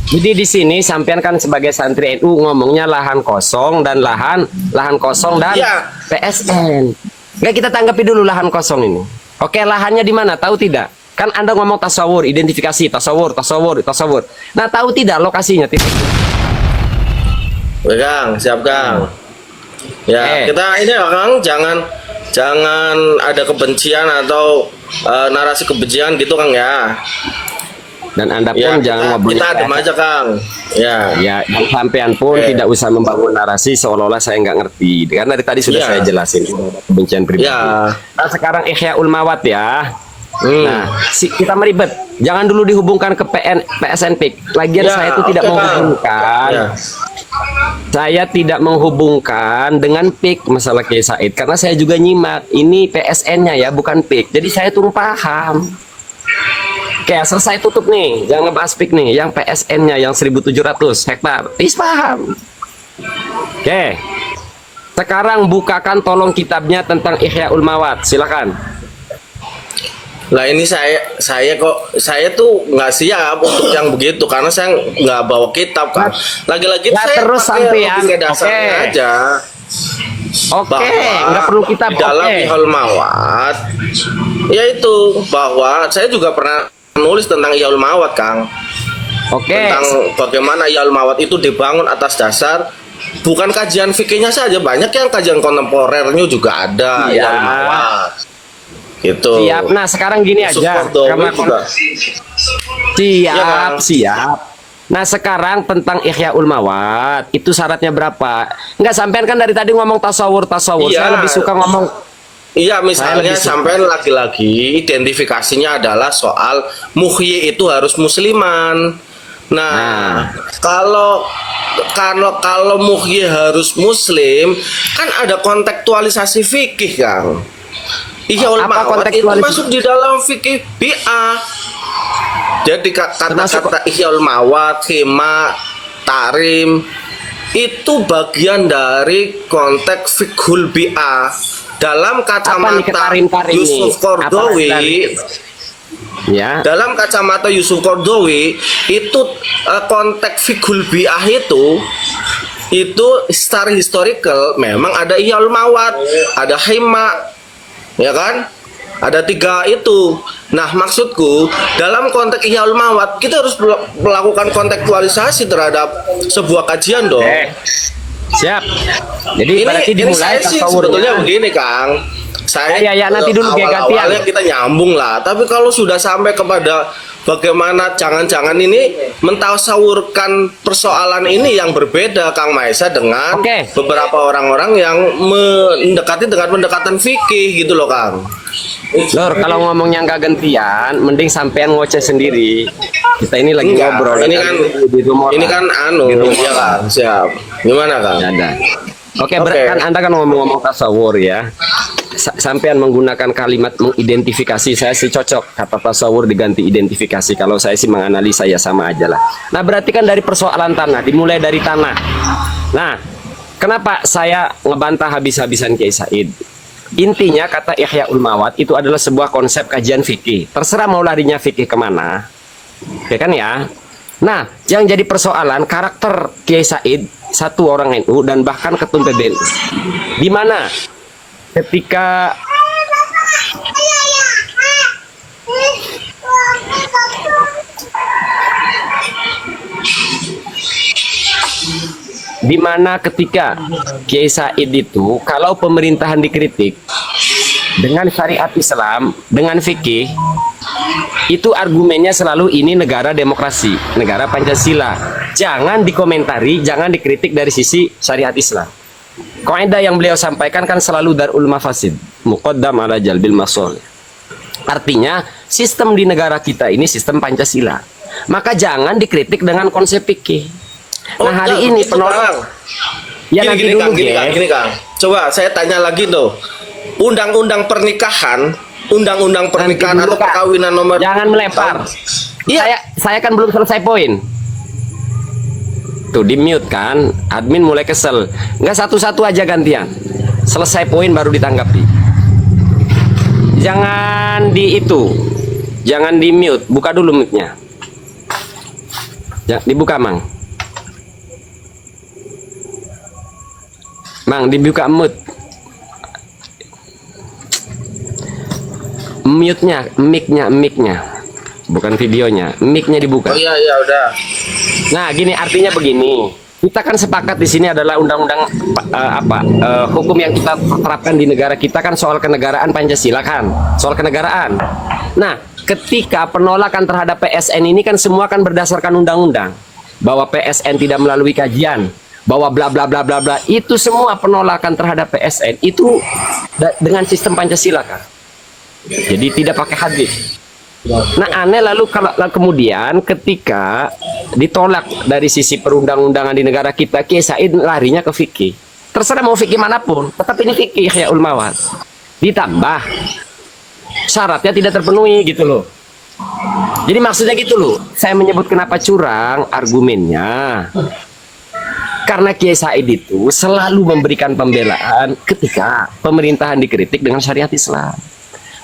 Jadi di sini sampean kan sebagai santri NU ngomongnya lahan kosong dan lahan kosong dan Iya. PSN. Nggak, kita tanggapi dulu lahan kosong ini. Oke, lahannya di mana? Tahu tidak? Kan Anda ngomong tasawur, identifikasi, tasawur. Nah, tahu tidak lokasinya? Titik. Oke, Kang, siap Kang. Ya, kita ini ya Kang, jangan ada kebencian atau narasi kebencian gitu Kang ya. Dan Anda Ya, pun jangan ngobrol. kita adem aja Kang. Ya. Ya, yang sampean pun tidak usah membangun narasi seolah-olah saya nggak ngerti. Karena dari tadi sudah Ya. saya jelasin kebencian pribadi. Ya. Nah, sekarang Ihyaul Mawat ya. Nah, kita meribet. Jangan dulu dihubungkan ke PSN PIK. Lagian Ya, saya itu tidak oke, Kang. menghubungkan. Ya. Saya tidak menghubungkan dengan PIK masalah Kiai Said karena saya juga nyimak. Ini PSN-nya ya, bukan PIK. Jadi saya tuh paham. Oke, selesai tutup nih. Jangan ngebahas PIK nih. Yang PSN-nya yang 1.700 hektar. Tis paham. Oke. Sekarang bukakan tolong kitabnya tentang Ihyaul Mawat. Silakan. Lah ini saya tuh nggak siap untuk yang begitu karena saya nggak bawa kitab Kang. Lagi-lagi Ya, saya terus pakai sampean. logika dasarnya Oke. aja. Oke, Bahwa nggak perlu kitab. di dalam Oke. Ihyaul Mawat yaitu bahwa saya juga pernah menulis tentang Ihyaul Mawat Kang, Oke. tentang bagaimana Ihyaul Mawat itu dibangun atas dasar bukan kajian fikihnya saja, banyak yang kajian kontemporernya juga ada. Iya. Ihyaul Mawat gitu. Siap. Nah, sekarang gini Yusuf aja. Qaradawi Karena juga. Iya, Bang. siap. Nah, sekarang tentang Ihyaul Mawat, itu syaratnya berapa? Enggak, sampean kan dari tadi ngomong tasawur. Iya. Saya lebih suka ngomong. Iya, Saya misalnya lebih suka. sampai lagi-lagi identifikasinya adalah soal muhyi itu harus musliman. Nah, kalau muhyi harus muslim, kan ada kontekstualisasi fikih, Kang. Ihyaul Apa Mawat itu kontekstualisasi? masuk di dalam fikih bi'ah. Jadi kata-kata Ihyaul Mawat, khima, tarim itu bagian dari konteks fikhul bi'ah. Dalam Apa nih kacamata ketarim-tarim Yusuf nih? Qaradawi, Ya. dalam kacamata Yusuf Qaradawi itu konteks fikhul bi'ah itu secara historical memang ada Ihyaul Mawat, ada khima, ya kan? Ada 3 itu. Nah, maksudku dalam konteks Ihyaul Mawat kita harus melakukan kontekstualisasi terhadap sebuah kajian dong. Siap. Jadi berarti Ini dimulai saya sih tasawurnya. sebetulnya begini Kang. Saya Ya, nanti dulu kayak gantian. awalnya kita nyambung lah. Tapi kalau sudah sampai kepada bagaimana jangan-jangan ini mentasawurkan persoalan ini yang berbeda Kang Maesa dengan Oke. beberapa orang-orang yang mendekati dengan pendekatan fikih gitu loh Kang. Lor, kalau ngomongnya nggak gantian, mending sampean ngoceh sendiri. Kita ini lagi Enggak, ngobrol. ini kan di rumah. ini kan Di rumah. ya kan, siap. Gimana Kang? Ada. Oke, Oke. kan Anda kan ngomong-ngomong tasawur ya. Sampean menggunakan kalimat mengidentifikasi, saya sih cocok kata tasawur diganti identifikasi. Kalau saya sih menganalisa ya sama aja lah. Nah, berarti kan dari persoalan tanah, dimulai dari tanah. Nah, kenapa saya ngebantah habis-habisan Kiai Said? Intinya kata Ihyaul Mawat itu adalah sebuah konsep kajian fikih. Terserah mau larinya fikih kemana, ya kan ya. Nah, yang jadi persoalan karakter Kiai Said, satu orang NU dan bahkan ketum PBNU. Di mana ketika Kiai Said itu kalau pemerintahan dikritik dengan syariat Islam, dengan fikih, itu argumennya selalu ini negara demokrasi, negara Pancasila. Jangan dikomentari, jangan dikritik dari sisi syariat Islam. Kaidah yang beliau sampaikan kan selalu darul mafasid, muqaddam ala jalbil masolih. Artinya sistem di negara kita ini sistem Pancasila. Maka jangan dikritik dengan konsep fikih. Nah, hari ini penolak. Ya, nanti dulu, gini Kang. Coba saya tanya lagi tuh. Undang-undang pernikahan atau perkawinan nomor. Jangan melempar. Iya, saya kan belum selesai poin. Tuh di mute kan, admin mulai kesel. Nggak satu-satu aja gantian. Selesai poin baru ditanggapi. Jangan di mute, buka dulu mute-nya. Ya, dibuka, Mang. Mang, dibuka mute. Mute-nya, mic-nya. Bukan videonya, mic-nya dibuka. Oh iya iya udah. Nah, gini artinya begini. Kita kan sepakat di sini adalah undang-undang hukum yang kita terapkan di negara kita kan soal kenegaraan Pancasila kan, soal kenegaraan. Nah, ketika penolakan terhadap PSN ini kan semua kan berdasarkan undang-undang bahwa PSN tidak melalui kajian, bahwa bla bla bla bla bla, itu semua penolakan terhadap PSN itu dengan sistem Pancasila kan. Jadi tidak pakai hadis. Nah, aneh lalu kalau kemudian ketika ditolak dari sisi perundang-undangan di negara kita, Kiai Said larinya ke fikih. Terserah mau fikih manapun, tetap ini fikih Ihyaul Mawad. Ditambah syaratnya tidak terpenuhi gitu loh. Jadi maksudnya gitu loh. Saya menyebut kenapa curang argumennya. Karena Kiai Said itu selalu memberikan pembelaan ketika pemerintahan dikritik dengan syariat Islam.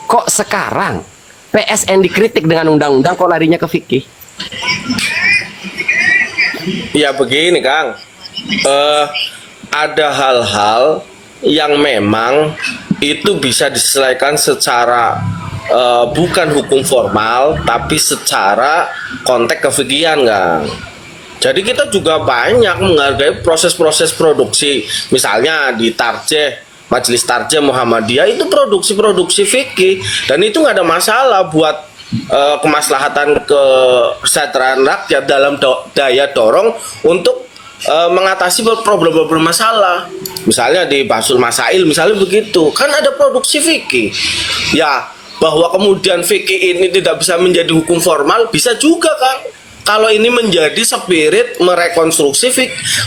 Kok sekarang PSN dikritik dengan undang-undang kok larinya ke fikih? Ya begini Kang, ada hal-hal yang memang itu bisa diselesaikan secara bukan hukum formal, tapi secara konteks kefikihan Kang. Jadi kita juga banyak menghargai proses-proses produksi, misalnya di Tarjeh, Majelis Tarjeh Muhammadiyah itu produksi fikih, dan itu nggak ada masalah buat kemaslahatan kesejahteraan rakyat dalam daya dorong untuk mengatasi problem-problem masalah. Misalnya di Basul Masail misalnya begitu, kan ada produksi fikih. Ya, bahwa kemudian fikih ini tidak bisa menjadi hukum formal bisa juga Kang. Kalau ini menjadi spirit merekonstruksi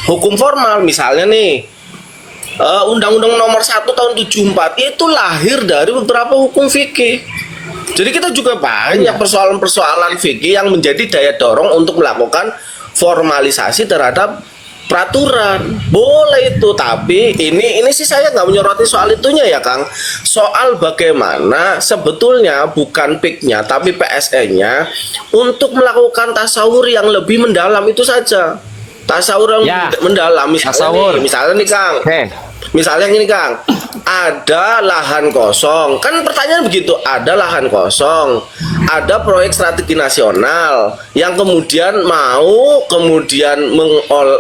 hukum formal, misalnya nih Undang-Undang Nomor 1 Tahun 74 itu lahir dari beberapa hukum fikih. Jadi kita juga banyak persoalan-persoalan fikih yang menjadi daya dorong untuk melakukan formalisasi terhadap peraturan. Boleh itu, tapi ini sih saya nggak menyoroti soal itunya ya Kang. Soal bagaimana sebetulnya bukan PIK-nya tapi PSN-nya untuk melakukan tasawur yang lebih mendalam itu saja. Tasawur yang mendalam, misalnya nih Kang. Misalnya gini Kang, ada lahan kosong. Kan pertanyaan begitu, ada lahan kosong, ada proyek strategi nasional yang kemudian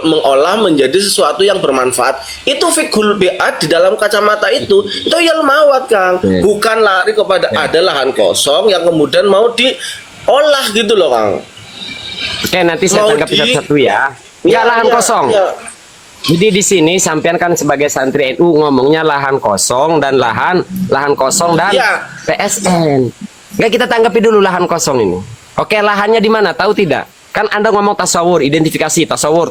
mengolah menjadi sesuatu yang bermanfaat. Itu fikul bi'at di dalam kacamata itu Ihyaul Mawad Kang. Bukan lari kepada ada lahan kosong yang kemudian mau diolah gitu loh Kang. Oke, nanti saya tanggapi satu-satu ya. Ya, lahan kosong. Ya. Jadi di sini sampean kan sebagai santri NU ngomongnya lahan kosong dan lahan kosong dan PSN. Nggak, kita tanggapi dulu lahan kosong ini. Oke, lahannya di mana? Tahu tidak? Kan Anda ngomong tasawur, identifikasi, tasawur.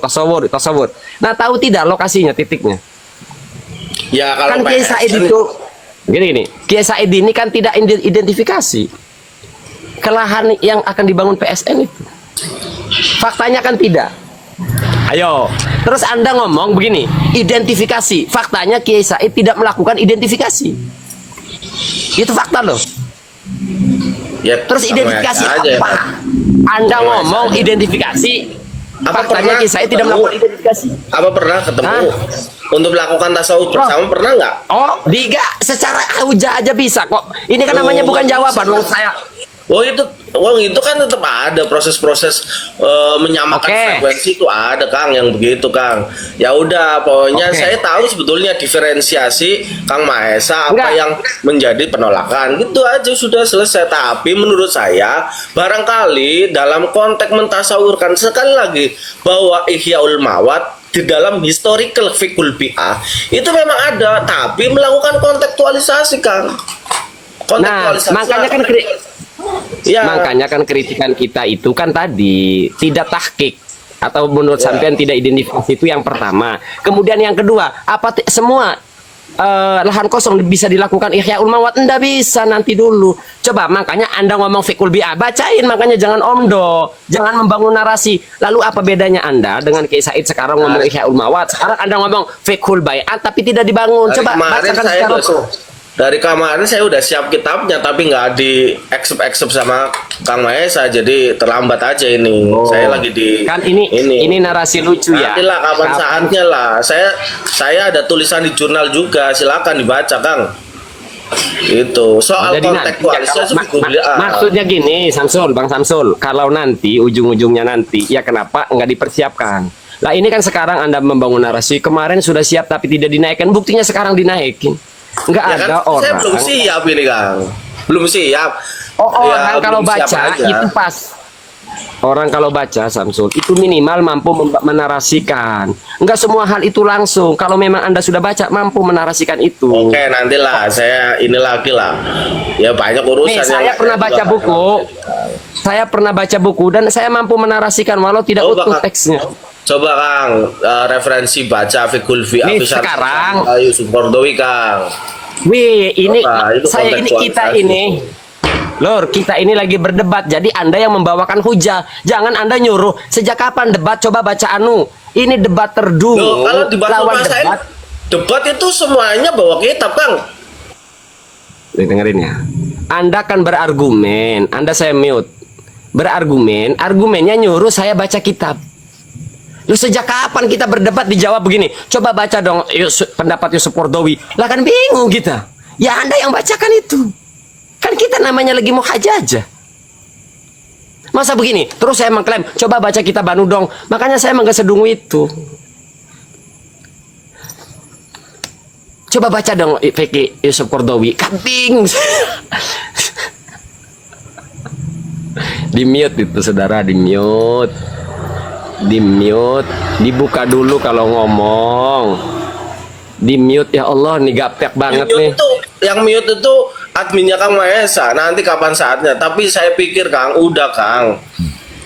Nah, tahu tidak lokasinya, titiknya? Ya, kalau kan Kiai Said itu gini. Kiai Said ini kan tidak identifikasi ke lahan yang akan dibangun PSN itu. Faktanya kan tidak. Ayo, terus Anda ngomong begini, identifikasi. Faktanya Kiai Said tidak melakukan identifikasi. Itu fakta loh. Ya, terus identifikasi apa? Anda ngomong identifikasi. Faktanya Kiai Said tidak melakukan identifikasi. Apa pernah ketemu untuk melakukan tasawuf bersama, pernah nggak? Oh, secara hujah aja bisa kok. Ini kan namanya bukan jawaban loh saya. itu kan tetap ada proses-proses menyamakan frekuensi itu ada Kang yang begitu Kang. Ya udah, pokoknya saya tahu sebetulnya diferensiasi Kang Mahesa apa yang menjadi penolakan. Gitu aja sudah selesai. Tapi menurut saya barangkali dalam konteks mentasawurkan sekali lagi bahwa Ihyaul Mawad di dalam historical fikul bi'ah itu memang ada, tapi melakukan kontekstualisasi Kang. Makanya kan kritikan kita itu kan tadi tidak tahqiq atau menurut sampean tidak identifikasi, itu yang pertama. Kemudian yang kedua, semua lahan kosong bisa dilakukan Ihyaul Mawad? Enggak bisa, nanti dulu. Coba, makanya Anda ngomong fikul bi'ah, bacain, makanya jangan omdo, jangan membangun narasi. Lalu apa bedanya Anda dengan Kiai Said sekarang ngomong Ihyaul Mawad, sekarang Anda ngomong fikul bai'at tapi tidak dibangun? Coba bacakan secara dari kemarin saya udah siap kitabnya, tapi nggak di accept sama Kang Mahesa, jadi terlambat aja ini. Saya lagi di Kan ini narasi lucu ya. Nantilah kapan saatnya lah. Saya ada tulisan di jurnal juga, silakan dibaca Kang. Itu soal Jadi kontekstualisasi maksudnya gini, Bang Samsul, kalau nanti ujung-ujungnya nanti, ya kenapa nggak dipersiapkan? Lah ini kan sekarang Anda membangun narasi, kemarin sudah siap tapi tidak dinaikkan, buktinya sekarang dinaikin. Nggak ya ada kan, orang. saya belum siap ini Kang, belum siap. Orang kalau belum siap baca aja. itu pas. Orang kalau baca Samsul itu minimal mampu menarasikan. Enggak semua hal itu langsung. Kalau memang Anda sudah baca mampu menarasikan itu. Oke, nantilah saya ini lagi lah. Ya banyak urusan. Nih, saya pernah baca buku. Saya pernah baca buku dan saya mampu menarasikan walau tidak utuh teksnya. Coba Kang, referensi baca Fikul fi Nih, Afisar sekarang. Yusuf Kordowi Kang. Wih, ini Coba, itu saya ini kita kontekstualisasi. ini. Lor, kita ini lagi berdebat. Jadi Anda yang membawakan hujah. Jangan Anda nyuruh. Sejak kapan debat? Coba baca anu. Ini debat terdulu. Loh, kalau lawan dibahas debat itu semuanya bawa kitab Kang. Dengerin ya. Anda kan berargumen. Anda saya mute. Berargumen. Argumennya nyuruh saya baca kitab. Lu sejak kapan kita berdebat dijawab begini? Coba baca dong pendapat Yusuf Kordowi. Lah kan bingung kita. Ya Anda yang bacakan itu. Kan kita namanya lagi mau aja. Masa begini? Terus saya mengklaim, coba baca kitab Banu dong. Makanya saya emang gak sedungu itu. Coba baca dong Fikih Yusuf Kordowi. Kabing. Di mute itu saudara, di mute. Di mute. Dibuka dulu kalau ngomong. Di mute, ya Allah nih gaptek banget nih. Yang mute itu adminnya Kang Mahesa. Nanti kapan saatnya. Tapi saya pikir Kang, udah Kang.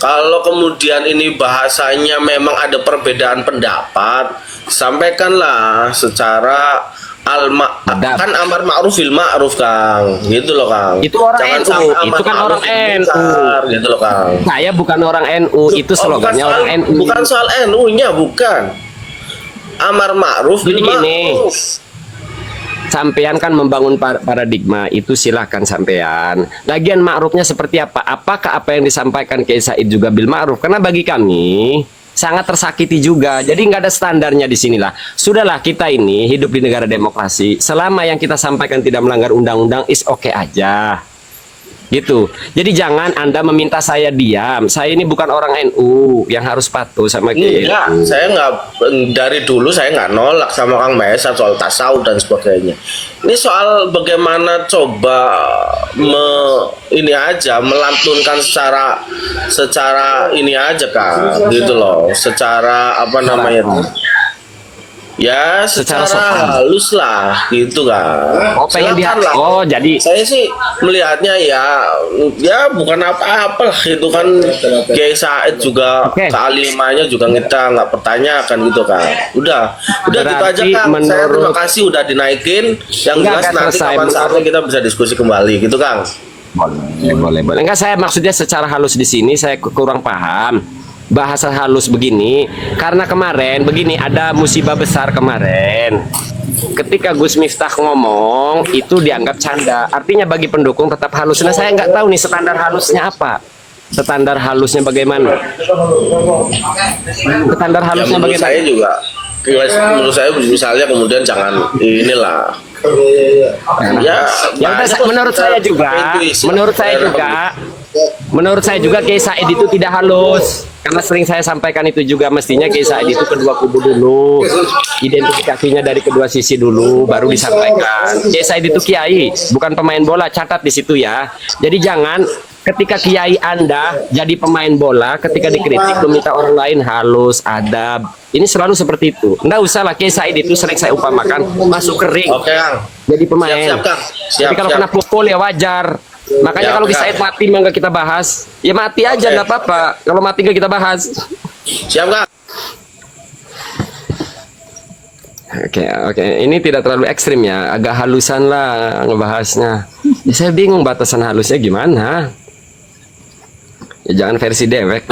Kalau kemudian ini bahasanya memang ada perbedaan pendapat, sampaikanlah secara kan amar ma'ruf fil ma'ruf Kang. Gitu loh Kang. Itu orang Jangan NU. sampai amar Itu kan ma'ruf orang fil NU. munkar, gitu loh Kang. Saya bukan orang NU. Itu slogannya bukan orang soal, NU. Bukan soal NU-nya, bukan. Amar ma'ruf Jadi fil gini. ma'ruf. Sampean kan membangun paradigma itu, silahkan sampean. Lagian ma'rufnya seperti apa? Apakah apa yang disampaikan Kiai Said juga bil ma'ruf? Karena bagi kami sangat tersakiti juga. Jadi nggak ada standarnya di sinilah. Sudahlah, kita ini hidup di negara demokrasi. Selama yang kita sampaikan tidak melanggar undang-undang, is oke aja. Gitu. Jadi jangan Anda meminta saya diam. Saya ini bukan orang NU yang harus patuh sama Kiai. Iya, saya nggak, dari dulu saya nggak nolak sama Kang Mahesa soal tasawuf dan sebagainya. Ini soal bagaimana coba ini aja melantunkan secara ini aja Kang, gitu loh, secara apa namanya itu? Ya secara halus lah gitu kan. Oh, pengen Silakan lah. Oh, jadi Saya sih melihatnya ya bukan apa-apa lah, itu kan Kiai Said juga kealimannya juga kita nggak pertanyakan gitu kan. Udah gitu aja Kang. Saya terima kasih udah dinaikin. Yang jelas nanti kapan saatnya kita bisa diskusi kembali gitu Kang. boleh. Enggak, saya maksudnya secara halus di sini saya kurang paham. Bahasa halus begini karena kemarin begini, ada musibah besar kemarin ketika Gus Miftah ngomong itu dianggap canda, artinya bagi pendukung tetap halus. Nah, saya nggak tahu nih standar halusnya apa, standar halusnya bagaimana, standar halusnya bagaimana. Saya juga menurut saya misalnya kemudian jangan inilah ya menurut saya juga Kiai Said itu tidak halus. Karena sering saya sampaikan itu juga, mestinya Kiai Said itu kedua kubu dulu, identifikasinya dari kedua sisi dulu, baru disampaikan. Kiai Said itu kiai, bukan pemain bola, catat di situ ya. Jadi jangan ketika kiai Anda jadi pemain bola, ketika dikritik meminta orang lain halus, adab. Ini selalu seperti itu. Nggak usah lah, Kiai Said itu sering saya umpamakan masuk ke ring. Oke Kang. Jadi pemain. Siap, Kang. Tapi kalau kena pukul ya wajar. Makanya kalau Kiai Said mati mah nggak kita bahas. Ya mati aja, nggak apa-apa. Kalau mati nggak kita bahas. Siap Kang. Oke. Ini tidak terlalu ekstrim ya. Agak halusan lah ngebahasnya. Ya, saya bingung batasan halusnya gimana. Ya jangan versi dewek.